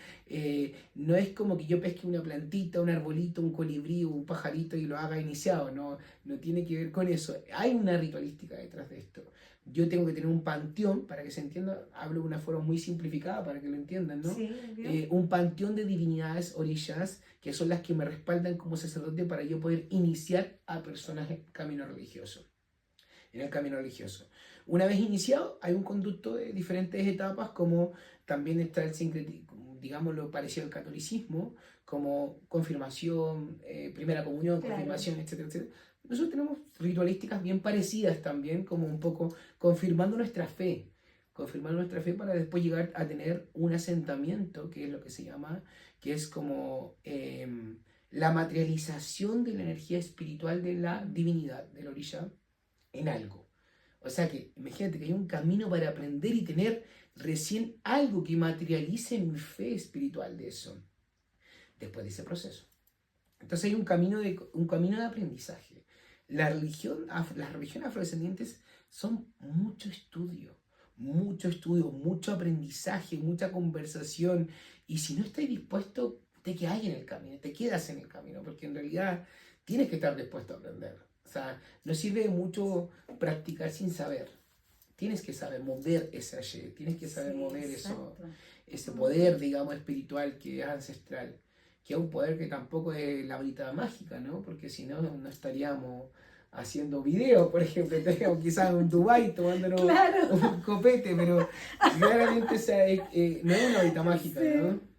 no es como que yo pesque una plantita, un arbolito, un colibrí, un pajarito y lo haga iniciado, no tiene que ver con eso. Hay una ritualística detrás de esto. Yo tengo que tener un panteón, para que se entienda, hablo de una forma muy simplificada para que lo entiendan, ¿no?
Sí,
Un panteón de divinidades orillas, que son las que me respaldan como sacerdote para yo poder iniciar a personas en el camino religioso. Una vez iniciado, hay un conducto de diferentes etapas, como también está el sincretismo, digamos lo parecido al catolicismo, como confirmación, primera comunión, confirmación, etcétera, etcétera. Nosotros tenemos ritualísticas bien parecidas también, como un poco confirmando nuestra fe para después llegar a tener un asentamiento, que es lo que se llama, que es como la materialización de la energía espiritual de la divinidad, del orilla, en algo. O sea que, imagínate que hay un camino para aprender y tener recién algo que materialice mi fe espiritual de eso, después de ese proceso. Entonces hay un camino de aprendizaje. Las religiones afrodescendientes son mucho estudio, mucho aprendizaje, mucha conversación. Y si no estás dispuesto, te quedas en el camino, te quedas en el camino, porque en realidad tienes que estar dispuesto a aprender. O sea, no sirve mucho practicar sin saber. Tienes que saber mover ese ayer, tienes que saber mover ese poder, digamos, espiritual que es ancestral, que es un poder que tampoco es la varita mágica, ¿no? Porque si no, no estaríamos haciendo videos, por ejemplo, estaríamos quizás en Dubái tomándonos un copete, pero claramente no es una varita mágica, ¿no?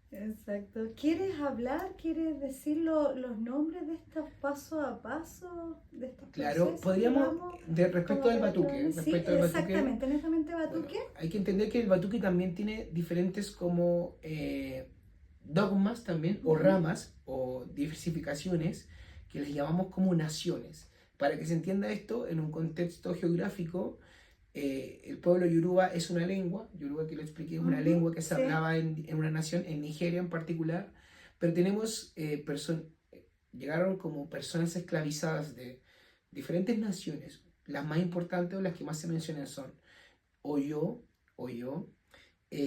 Exacto. ¿Quieres hablar? ¿Quieres decir los nombres de estos paso a paso? De estos
Claro,
procesos,
podríamos,
digamos,
respecto al batuque,
sí, exactamente, netamente batuque.
Bueno, hay que entender que el batuque también tiene diferentes como dogmas también, o ramas, o diversificaciones, que les llamamos como naciones. Para que se entienda esto en un contexto geográfico, el pueblo yoruba es una lengua, yoruba que lo expliqué, es una lengua que se hablaba en una nación, en Nigeria en particular, pero tenemos llegaron como personas esclavizadas de diferentes naciones. Las más importantes o las que más se mencionan son Oyo,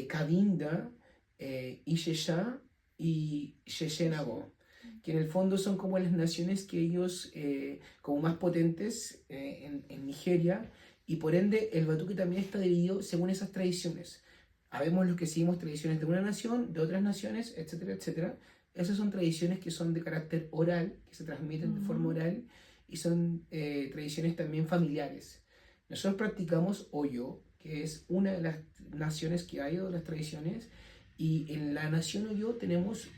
Cabinda, Ishesha y Sheshenabo, que en el fondo son como las naciones que ellos, como más potentes en Nigeria, y por ende el batuque también está dividido según esas tradiciones. Habemos los que seguimos tradiciones de una nación, de otras naciones, etcétera, etcétera. Esas son tradiciones que son de carácter oral, que se transmiten de forma oral, y son tradiciones también familiares. Nosotros practicamos Oyo, que es una de las naciones que hay, o de las tradiciones, y en la nación Oyo tenemos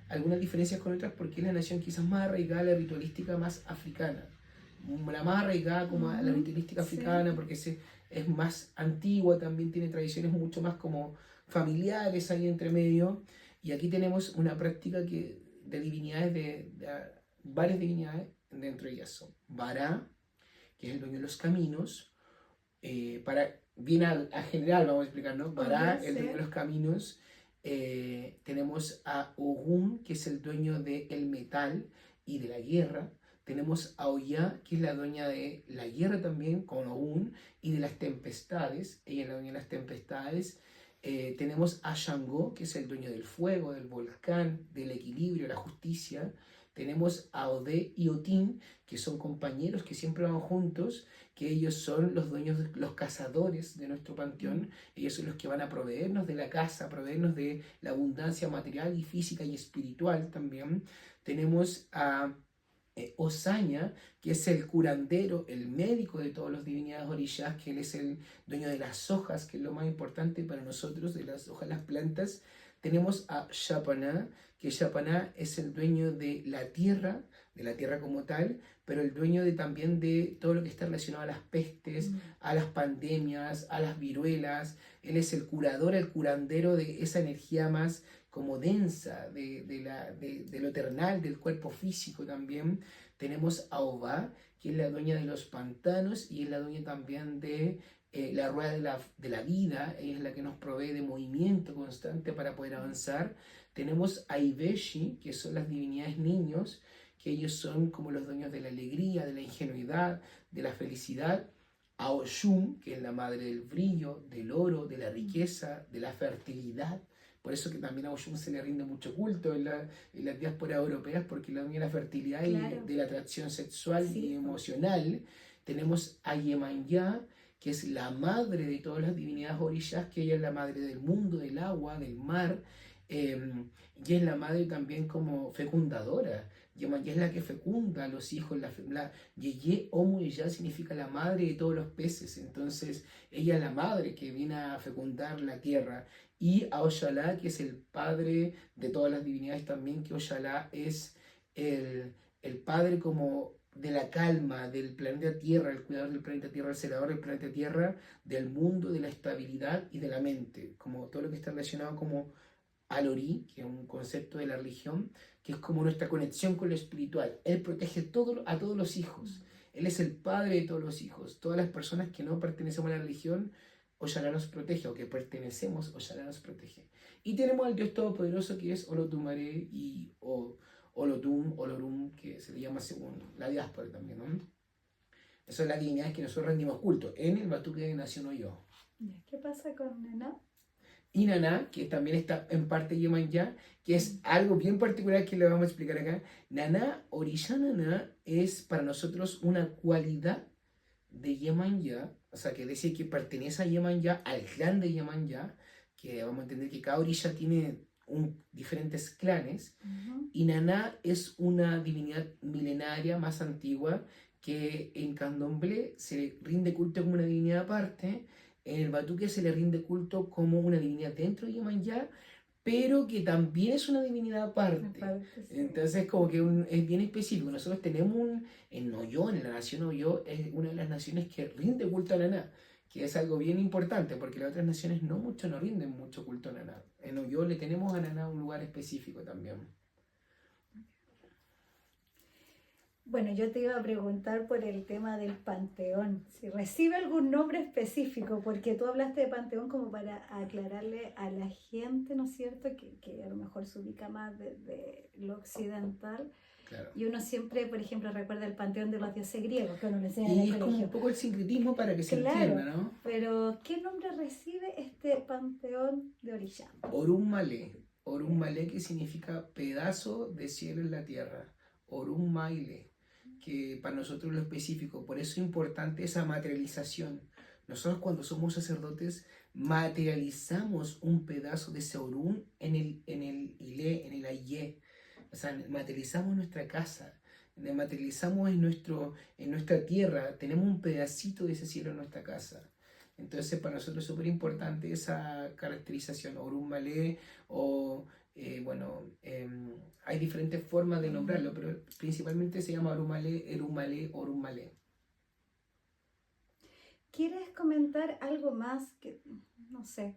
algunas diferencias con otras porque es la nación quizás más arraigada a la ritualística más africana. La más arraigada como a la ritualística africana, porque es más antigua, también tiene tradiciones mucho más como familiares ahí entre medio. Y aquí tenemos una práctica de divinidades, varias divinidades, dentro de ellas son Bará, que es el dueño de los caminos, bien a general vamos a explicar, ¿no? Bará, el dueño de los caminos. Tenemos a Ogún, que es el dueño del metal y de la guerra. Tenemos a Oya, que es la dueña de la guerra también, con Ogún, y de las tempestades. Ella es la dueña de las tempestades. Tenemos a Shango, que es el dueño del fuego, del volcán, del equilibrio, la justicia. Tenemos a Ode y Otín, que son compañeros que siempre van juntos, que ellos son los dueños, los cazadores de nuestro panteón. Ellos son los que van a proveernos de la casa, proveernos de la abundancia material y física y espiritual también. Tenemos a Osaña, que es el curandero, el médico de todas las divinidades orishas, que él es el dueño de las hojas, que es lo más importante para nosotros, de las hojas, las plantas. Tenemos a Shapana, que Shapana es el dueño de la tierra como tal, pero el dueño también de todo lo que está relacionado a las pestes, a las pandemias, a las viruelas. Él es el curador, el curandero de esa energía más como densa, de lo eternal, del cuerpo físico también. Tenemos a Oba, que es la dueña de los pantanos y es la dueña también de la rueda de la vida. Ella es la que nos provee de movimiento constante para poder avanzar. Tenemos a Ibeshi, que son las divinidades niños, que ellos son como los dueños de la alegría, de la ingenuidad, de la felicidad. A Oshun, que es la madre del brillo, del oro, de la riqueza, de la fertilidad. Por eso que también a Oshun se le rinde mucho culto en las diásporas europeas, porque la dueña de la fertilidad y de la atracción sexual y emocional. Tenemos a Yemanya, que es la madre de todas las divinidades orishas, que ella es la madre del mundo, del agua, del mar, y es la madre también como fecundadora. Yemanya es la que fecunda a los hijos. Yeye Omu ya significa la madre de todos los peces. Entonces ella es la madre que viene a fecundar la tierra. Y a Oshala, que es el padre de todas las divinidades también, que Oshala es el padre como de la calma, del planeta Tierra, el cuidador del planeta Tierra, el celador del planeta Tierra, del mundo, de la estabilidad y de la mente, como todo lo que está relacionado como al Ori, que es un concepto de la religión, que es como nuestra conexión con lo espiritual. Él protege a todos los hijos. Él es el padre de todos los hijos. Todas las personas que no pertenecemos a la religión, Oshara nos protege, o que pertenecemos, Oshara nos protege. Y tenemos al Dios Todopoderoso, que es Olotumare y Olotum, Olorum, que se le llama según la diáspora también, ¿no? Esas son las divinidades que nosotros rendimos culto en el batuque de Nación Oyo.
¿Qué pasa con Naná?
Y Naná, que también está en parte Yemanya, que es algo bien particular que le vamos a explicar acá. Naná, Orisha Naná, es para nosotros una cualidad de Yemanya, o sea, que decir que pertenece a Yemanya, al clan de Yemanya, que vamos a entender que cada Orisha tiene diferentes clanes, y Naná es una divinidad milenaria más antigua que en Candomblé se le rinde culto como una divinidad aparte. En el Batuque se le rinde culto como una divinidad dentro de Yemanya, pero que también es una divinidad aparte. Entonces, como que es bien específico. Nosotros tenemos en Oyo, en la nación Oyo, es una de las naciones que rinde culto a Naná, que es algo bien importante, porque las otras naciones no rinden mucho culto a Naná. En Oyo le tenemos a Naná un lugar específico también.
Bueno, yo te iba a preguntar por el tema del panteón, si recibe algún nombre específico, porque tú hablaste de panteón como para aclararle a la gente, ¿no es cierto?, que a lo mejor se ubica más desde lo occidental. Claro. Y uno siempre, por ejemplo, recuerda el panteón de los dioses griegos, que uno le enseña en el colegio. Y es como un poco el sincretismo para que se entienda, ¿no? Pero, ¿qué nombre recibe este panteón de Orisha?
Orun Malé, que significa pedazo de cielo en la tierra. Orun Maile, que para nosotros lo específico. Por eso es importante esa materialización. Nosotros cuando somos sacerdotes materializamos un pedazo de ese Orún en el Ilé, en el Ayé. O sea, materializamos nuestra casa, materializamos en nuestra tierra, tenemos un pedacito de ese cielo en nuestra casa. Entonces para nosotros es súper importante esa caracterización, Orún Malé o bueno, hay diferentes formas de nombrarlo, pero principalmente se llama Orún Malé, Erún Malé, Orún Malé.
¿Quieres comentar algo más que, no sé?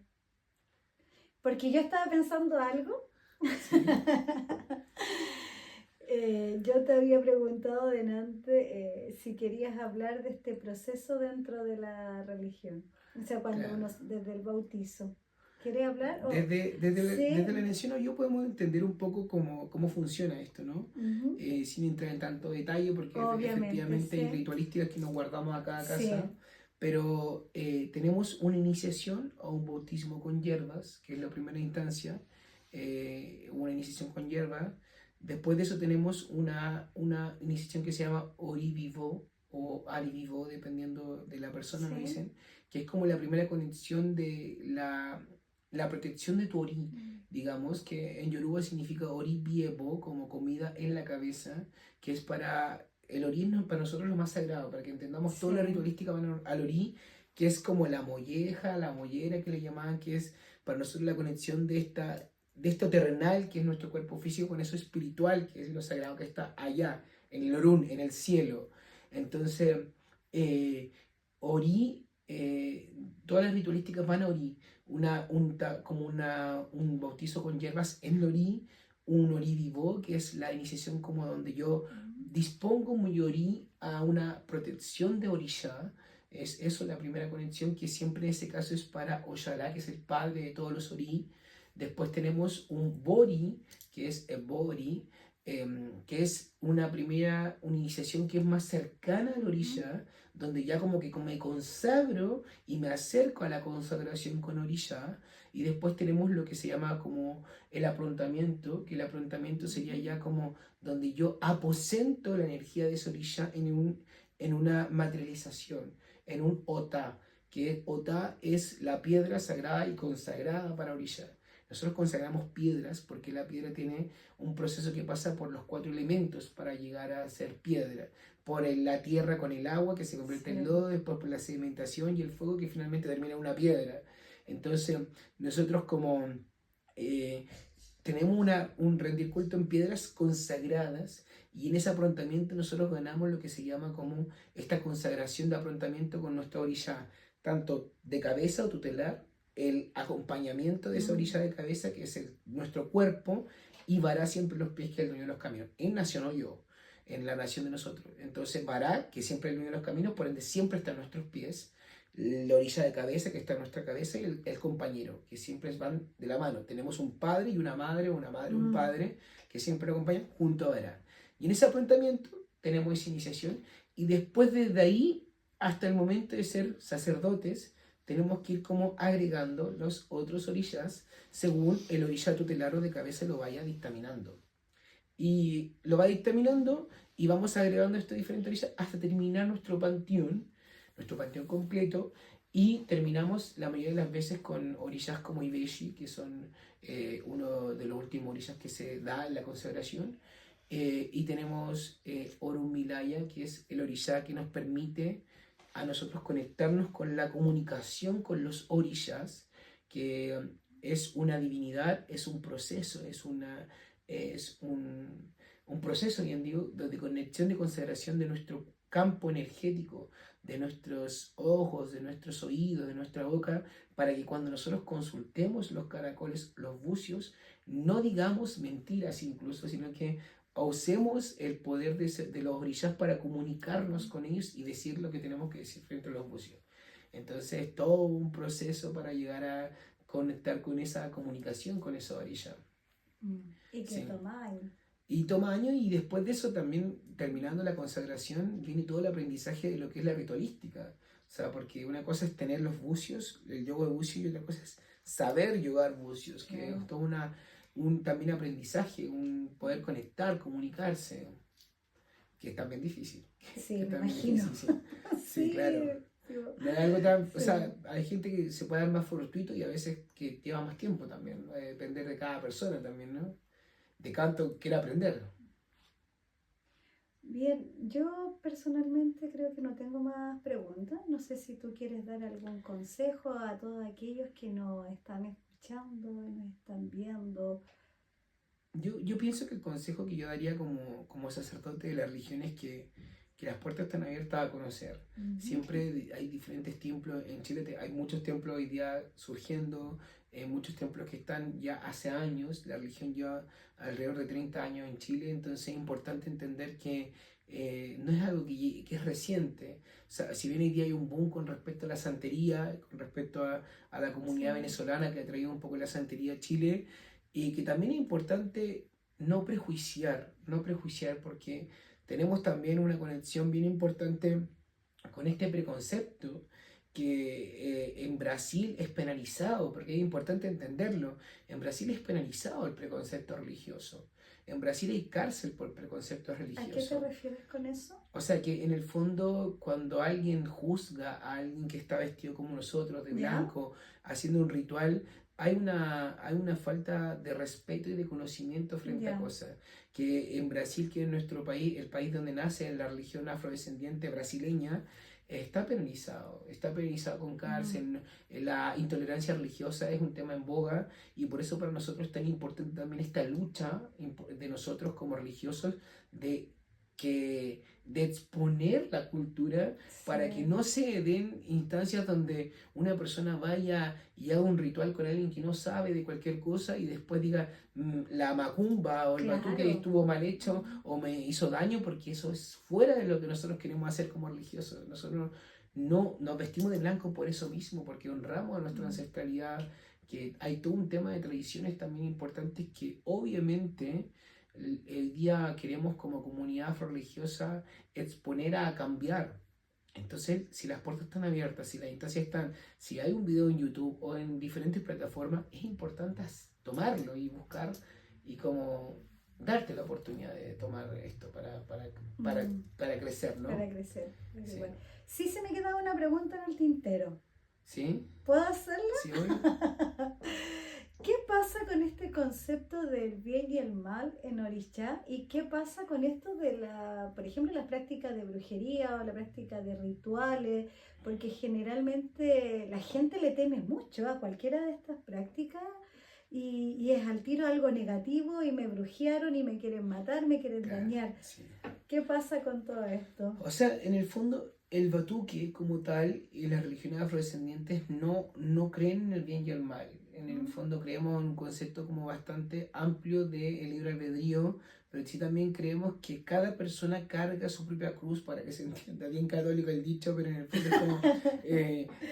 Porque yo estaba pensando algo.
Sí.
Yo te había preguntado delante si querías hablar de este proceso dentro de la religión. O sea, cuando
Claro.
uno, desde el bautizo. ¿Quieres hablar?
Desde la
Sí.
mención yo podemos entender un poco cómo funciona esto, ¿no?
Ujú.
Sin entrar en tanto detalle, porque
Obviamente,
efectivamente hay
sí.
ritualísticas que nos guardamos a cada
Sí.
casa, pero tenemos una iniciación o un bautismo con hierbas, que es la primera instancia, una iniciación con hierbas. Después de eso tenemos una iniciación que se llama Ori Vivo o Ari Vivo, dependiendo de la persona, me
Sí.
dicen, que es como la primera conexión de la protección de tu ori, digamos, que en Yoruba significa ori biebo, como comida en la cabeza, que es para el ori, para nosotros lo más sagrado, para que entendamos toda la
Sí.
ritualística al ori, que es como la molleja, la mollera que le llamaban, que es para nosotros la conexión de esto terrenal, que es nuestro cuerpo físico, con eso espiritual, que es lo sagrado que está allá, en el Orún, en el cielo. Entonces, ori, todas las ritualísticas van a ori un bautizo con hierbas en Lorí, un Orí vivo, que es la iniciación como donde yo dispongo mi Orí a una protección de Orisha. Es eso la primera conexión, que siempre en ese caso es para Oshala, que es el padre de todos los Orí. Después tenemos un Bori, que es el Bori, que es una iniciación que es más cercana al Orisha, donde ya como que me consagro y me acerco a la consagración con Orisha. Y después tenemos lo que se llama como el aprontamiento, que el aprontamiento sería ya como donde yo aposento la energía de ese Orisha en una materialización, en un Ota, que Ota es la piedra sagrada y consagrada para Orisha. Nosotros consagramos piedras porque la piedra tiene un proceso que pasa por los 4 elementos para llegar a ser piedra. Por la tierra con el agua que se convierte en lodo, después por la sedimentación y el fuego que finalmente termina en una piedra. Entonces, nosotros como tenemos un rendir culto en piedras consagradas y en ese aprontamiento nosotros ganamos lo que se llama como esta consagración de aprontamiento con nuestra orilla, tanto de cabeza o tutelar, el acompañamiento de esa orilla de cabeza que es nuestro cuerpo y vará siempre los pies que es el dueño de los caminos. En nación o yo, en la nación de nosotros. Entonces vará, que siempre es el dueño de los caminos, por ende siempre está en nuestros pies, la orilla de cabeza que está en nuestra cabeza y el compañero, que siempre van de la mano. Tenemos un padre y una madre, o una madre y un padre, que siempre lo acompañan junto a vará. Y en ese apuntamiento tenemos esa iniciación y después desde ahí hasta el momento de ser sacerdotes, tenemos que ir como agregando los otros orillas según el orilla tutelar o de cabeza lo vaya dictaminando. Y lo va dictaminando y vamos agregando estas diferentes orillas hasta terminar nuestro panteón completo, y terminamos la mayoría de las veces con orillas como Ibeshi, que son uno de los últimos orillas que se da en la consagración. Y tenemos Orun Milaya, que es el orilla que nos permite a nosotros conectarnos con la comunicación con los orillas, que es una divinidad, es un proceso, es un proceso, bien digo, de conexión, de consagración de nuestro campo energético, de nuestros ojos, de nuestros oídos, de nuestra boca, para que cuando nosotros consultemos los caracoles, los bucios, no digamos mentiras incluso, sino que usemos el poder de los orillas para comunicarnos con ellos y decir lo que tenemos que decir frente a los bucios. Entonces, todo un proceso para llegar a conectar con esa comunicación con esa orilla.
¿Y qué
Sí.
toma años?
Y toma años, y después de eso también, terminando la consagración, viene todo el aprendizaje de lo que es la ritualística. O sea, porque una cosa es tener los bucios, el yoga de bucio, y otra cosa es saber yogar bucios, que es todo un también aprendizaje, un poder conectar, comunicarse. que es también difícil.
Sí,
Que
me
también es
imagino.
difícil. Sí,
Sí,
claro.
sí,
No es algo tan, o
sí.
sea, hay gente que se puede dar más fortuito y a veces que lleva más tiempo también, ¿no? Depender de cada persona también, ¿no? De cuánto quiere aprender.
Bien, yo personalmente creo que no tengo más preguntas. No sé si tú quieres dar algún consejo a todos aquellos que nos están escuchando, nos están viendo.
Yo pienso que el consejo que yo daría como sacerdote de la religión es que las puertas están abiertas a conocer.
Ujú.
Siempre hay diferentes templos. En Chile hay muchos templos hoy día surgiendo, muchos templos que están ya hace años. La religión lleva alrededor de 30 años en Chile, entonces es importante entender que no es algo que es reciente. O sea, si bien hoy día hay un boom con respecto a la santería, con respecto a la comunidad
Sí,
venezolana que ha traído un poco la santería a Chile, y que también es importante no prejuiciar porque tenemos también una conexión bien importante con este preconcepto que en Brasil es penalizado, porque es importante entenderlo. En Brasil es penalizado el preconcepto religioso. En Brasil hay cárcel por preconceptos
¿a qué te
religiosos.
refieres con eso?
O sea que en el fondo cuando alguien juzga a alguien que está vestido como nosotros, de
¿Ya?
blanco, haciendo un ritual, hay una falta de respeto y de conocimiento frente a
Ya.
cosas. Que en Brasil, que es nuestro país, el país donde nace la religión afrodescendiente brasileña, está penalizado con
Mm.
cárcel. La intolerancia religiosa es un tema en boga y por eso para nosotros es tan importante también esta lucha de nosotros como religiosos de de exponer la cultura para que
Sí,
no se den instancias donde una persona vaya y haga un ritual con alguien que no sabe de cualquier cosa y después diga la macumba o el batuque
claro.
estuvo mal hecho o me hizo daño, porque eso es fuera de lo que nosotros queremos hacer como religiosos. Nosotros no nos vestimos de blanco por eso mismo, porque honramos a nuestra
Mm.
ancestralidad, que hay todo un tema de tradiciones también importantes que obviamente el día queremos como comunidad afro-religiosa exponer a cambiar. Entonces, si las puertas están abiertas, si las instancias están, si hay un video en YouTube o en diferentes plataformas, es importante tomarlo y buscar y como darte la oportunidad de tomar esto
Mm.
para crecer,
Para
¿no?
crecer.
Sí.
Igual. Sí se me quedaba una pregunta en el tintero.
¿Sí?
¿Puedo hacerla?
¿Sí, obvio?
¿Qué pasa con este concepto del bien y el mal en Orixá? ¿Y qué pasa con esto de por ejemplo, la práctica de brujería o la práctica de rituales? Porque generalmente la gente le teme mucho a cualquiera de estas prácticas y es al tiro algo negativo y me brujearon y me quieren matar, me quieren
Claro,
dañar.
sí.
¿Qué pasa con todo esto?
O sea, en el fondo, el batuque como tal y las religiones afrodescendientes no creen en el bien y el mal. En el
Mm.
fondo creemos en un concepto como bastante amplio de el libre albedrío, pero sí también creemos que cada persona carga su propia cruz, para que se entienda bien católico el dicho, pero en el fondo es como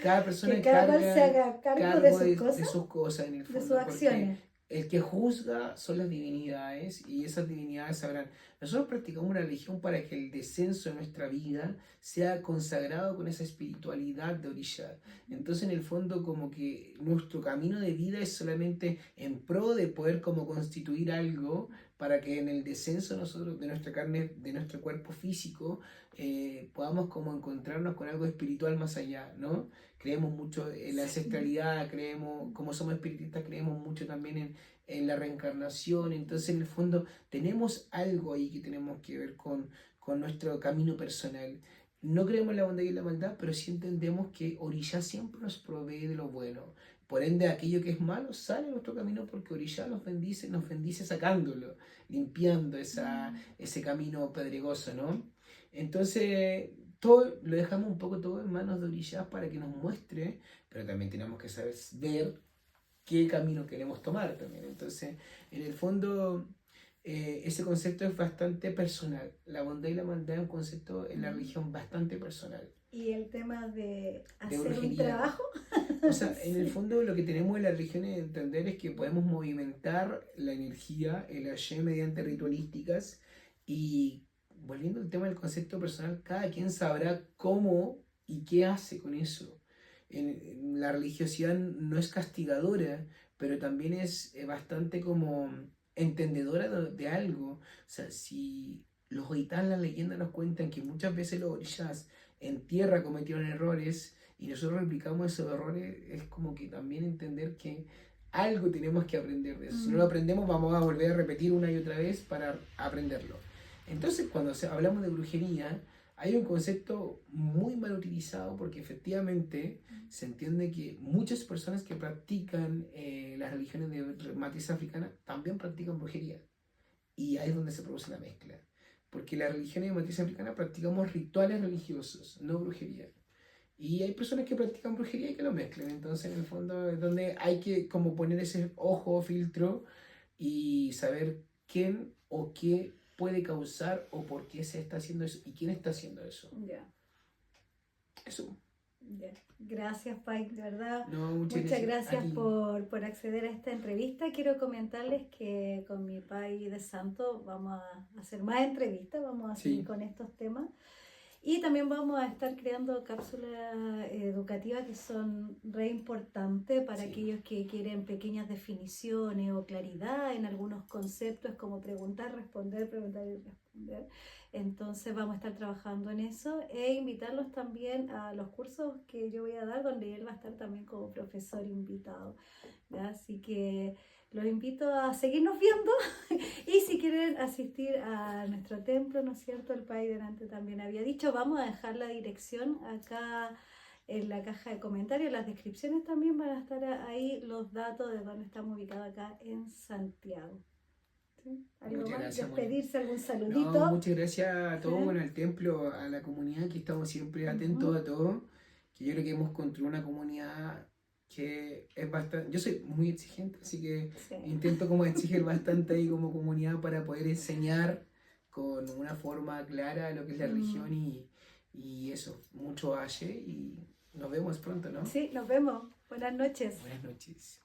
cada
Que
persona
cada cual se
carga
haga cargo de
cargo
sus
de
cosas,
sus cosas en el
de sus
fondo, porque
acciones.
el que juzga son las divinidades y esas divinidades sabrán. Nosotros practicamos una religión para que el descenso de nuestra vida sea consagrado con esa espiritualidad de Orisha. Entonces, en el fondo, como que nuestro camino de vida es solamente en pro de poder como constituir algo para que en el descenso nosotros de nuestra carne, de nuestro cuerpo físico, podamos como encontrarnos con algo espiritual más allá, ¿no? Creemos mucho en la
Sí.
ancestralidad, creemos, como somos espiritistas, creemos mucho también en la reencarnación. Entonces, en el fondo, tenemos algo ahí que tenemos que ver con nuestro camino personal. No creemos en la bondad y en la maldad, pero sí entendemos que Orishá siempre nos provee de lo bueno. Por ende, aquello que es malo sale de nuestro camino porque Orishá nos bendice sacándolo, limpiando
Mm.
ese camino pedregoso, ¿no? Entonces, todo lo dejamos un poco todo en manos de Orishá para que nos muestre, pero también tenemos que saber ver qué camino queremos tomar también. Entonces, en el fondo, ese concepto es bastante personal. La bondad y la maldad es un concepto en la
Mm.
religión bastante personal.
Y el tema de
De
hacer un
brujería.
trabajo.
O sea, en el
Sí.
fondo lo que tenemos en la religión es entender es que podemos movimentar la energía, el Hashem, mediante ritualísticas y volviendo al tema del concepto personal, cada quien sabrá cómo y qué hace con eso. La religiosidad no es castigadora, pero también es bastante como entendedora de algo. O sea, si los oitanos, las leyendas nos cuentan que muchas veces los orishas en tierra cometieron errores y nosotros replicamos esos errores. Es como que también entender que algo tenemos que aprender de eso. Si no lo aprendemos, vamos a volver a repetir una y otra vez para aprenderlo. Entonces, cuando hablamos de brujería, hay un concepto muy mal utilizado porque efectivamente se entiende que muchas personas que practican las religiones de matriz africana también practican brujería. Y ahí es donde se produce la mezcla. Porque las religiones de matriz africana practicamos rituales religiosos, no brujería. Y hay personas que practican brujería y que lo mezclan. Entonces, en el fondo, es donde hay que como poner ese ojo o filtro y saber quién o qué puede causar o por qué se está haciendo eso y quién está haciendo eso.
Ya.
Eso.
Ya. Gracias, Pai, de verdad.
No,
Muchas
a
gracias
ti.
por acceder a esta entrevista. Quiero comentarles que con mi Pai de Santo vamos a hacer más entrevistas, vamos a seguir con estos temas. Y también vamos a estar creando cápsulas educativas que son re importantes para aquellos que quieren pequeñas definiciones o claridad en algunos conceptos, como preguntar, responder, preguntar y responder. Entonces vamos a estar trabajando en eso e invitarlos también a los cursos que yo voy a dar, donde él va a estar también como profesor invitado, ¿ya? Así que los invito a seguirnos viendo y si quieren asistir a nuestro templo, ¿no es cierto? El Pai delante también había dicho, vamos a dejar la dirección acá en la caja de comentarios, las descripciones también van a estar ahí los datos de dónde estamos ubicados acá en Santiago. ¿Sí? ¿Algo
Muchas
más?
gracias,
¿Despedirse? ¿Algún saludito?
No, muchas gracias a todos,
¿Sí?
bueno, al templo, a la comunidad, que estamos siempre atentos a todo, que yo creo que hemos construido una comunidad que es bastante, yo soy muy exigente, así que intento como exigir bastante ahí como comunidad para poder enseñar con una forma clara lo que es la religión y eso, mucho aye y nos vemos pronto, ¿no?
Sí, nos vemos. Buenas noches.
Buenas noches.